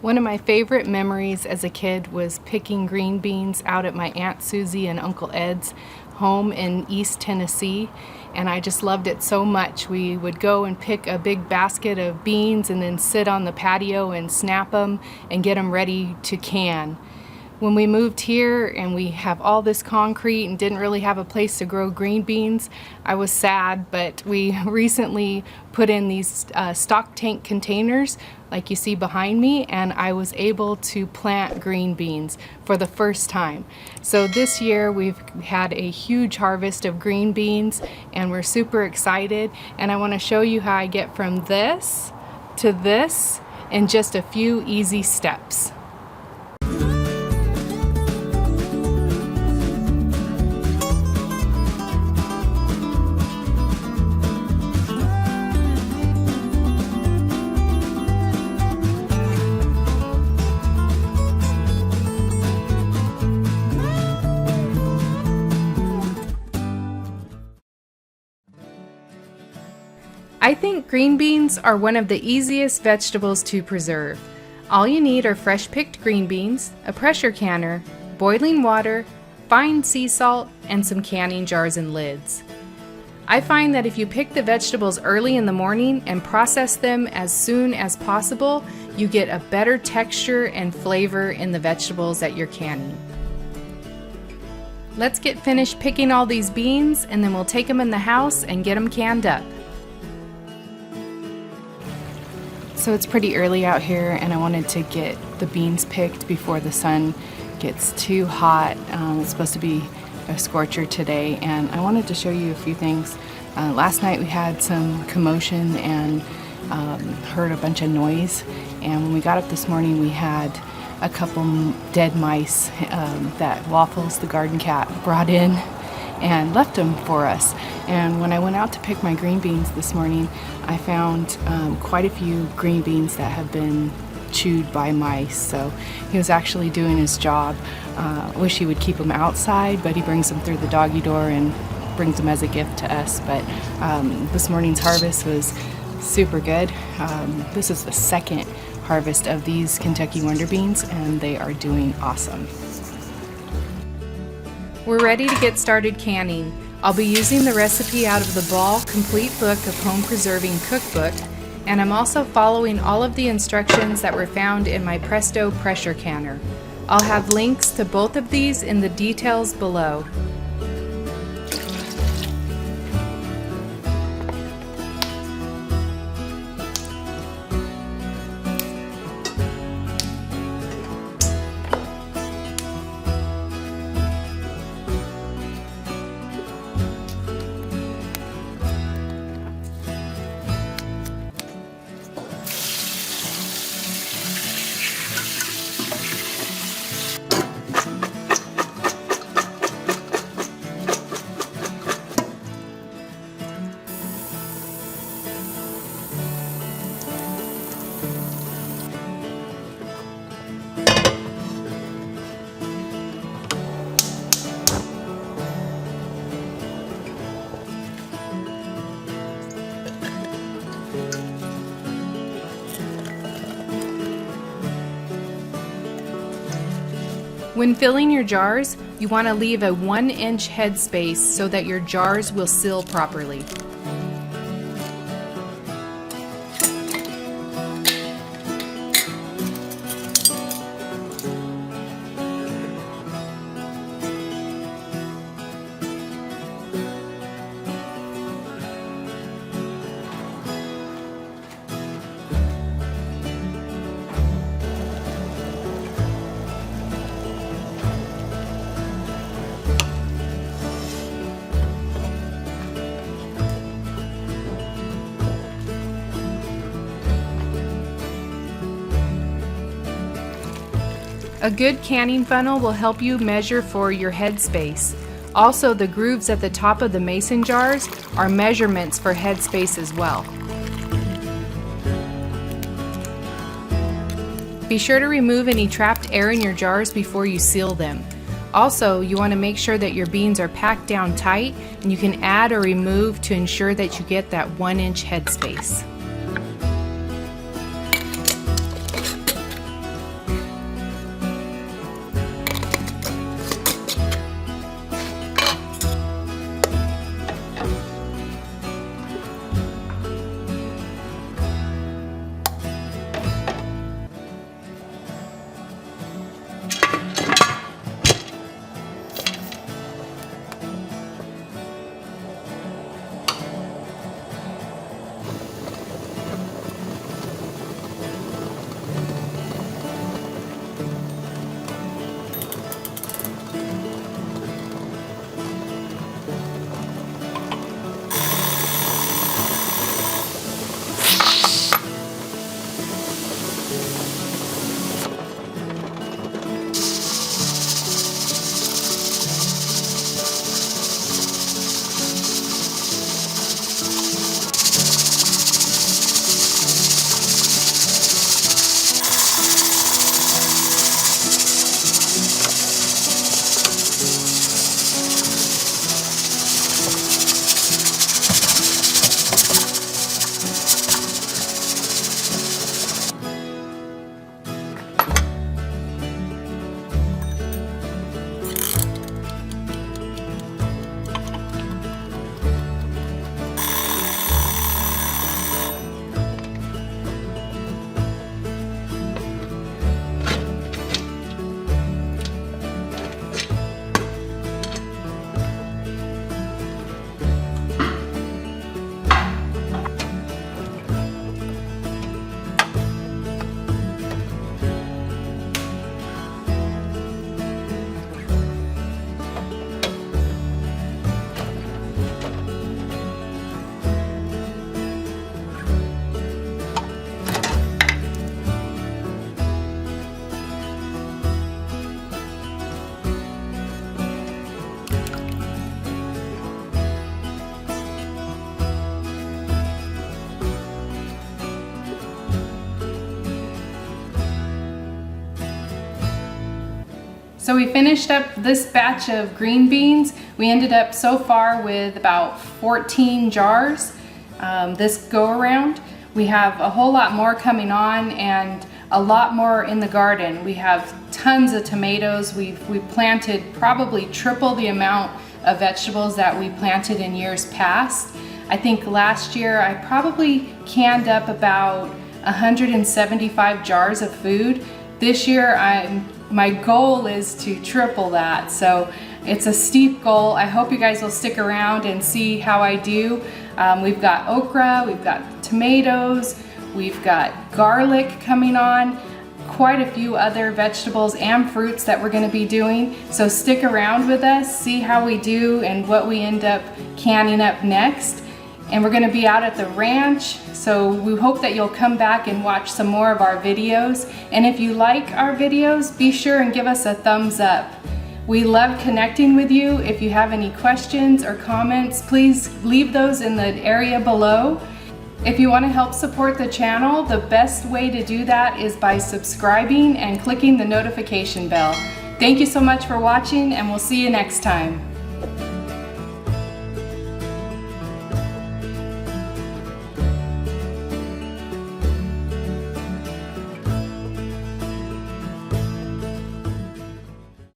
One of my favorite memories as a kid was picking green beans out at my Aunt Susie and Uncle Ed's home in East Tennessee, and I just loved it so much. We would go and pick a big basket of beans and then sit on the patio and snap them and get them ready to can. When we moved here and we have all this concrete and didn't really have a place to grow green beans, I was sad, but we recently put in these stock tank containers like you see behind me, and I was able to plant green beans for the first time. So this year we've had a huge harvest of green beans and we're super excited, and I want to show you how I get from this to this in just a few easy steps. I think green beans are one of the easiest vegetables to preserve. All you need are fresh picked green beans, a pressure canner, boiling water, fine sea salt, and some canning jars and lids. I find that if you pick the vegetables early in the morning and process them as soon as possible, you get a better texture and flavor in the vegetables that you're canning. Let's get finished picking all these beans, and then we'll take them in the house and get them canned up. So it's pretty early out here, and I wanted to get the beans picked before the sun gets too hot. It's supposed to be a scorcher today, and I wanted to show you a few things. Last night we had some commotion and heard a bunch of noise, and when we got up this morning we had a couple dead mice that Waffles, the garden cat, brought in and left them for us. And when I went out to pick my green beans this morning, I found quite a few green beans that have been chewed by mice. So he was actually doing his job. Wish he would keep them outside, but he brings them through the doggy door and brings them as a gift to us. But this morning's harvest was super good. This is the second harvest of these Kentucky Wonder Beans, and they are doing awesome. We're ready to get started canning. I'll be using the recipe out of the Ball Complete Book of Home Preserving Cookbook, and I'm also following all of the instructions that were found in my Presto pressure canner. I'll have links to both of these in the details below. When filling your jars, you want to leave a 1-inch headspace so that your jars will seal properly. A good canning funnel will help you measure for your headspace. Also, the grooves at the top of the mason jars are measurements for headspace as well. Be sure to remove any trapped air in your jars before you seal them. Also, you want to make sure that your beans are packed down tight, and you can add or remove to ensure that you get that 1-inch headspace. So we finished up this batch of green beans. We ended up so far with about 14 jars this go around. We have a whole lot more coming on and a lot more in the garden. We have tons of tomatoes. We planted probably triple the amount of vegetables that we planted in years past. I think last year I probably canned up about 175 jars of food. This year my goal is to triple that. So it's a steep goal. I hope you guys will stick around and see how I do. We've got okra, we've got tomatoes, we've got garlic coming on, quite a few other vegetables and fruits that we're going to be doing. So stick around with us, see how we do and what we end up canning up next. And we're going to be out at the ranch, so we hope that you'll come back and watch some more of our videos. And if you like our videos, be sure and give us a thumbs up. We love connecting with you. If you have any questions or comments, please leave those in the area below. If you want to help support the channel, the best way to do that is by subscribing and clicking the notification bell. Thank you so much for watching, and we'll see you next time.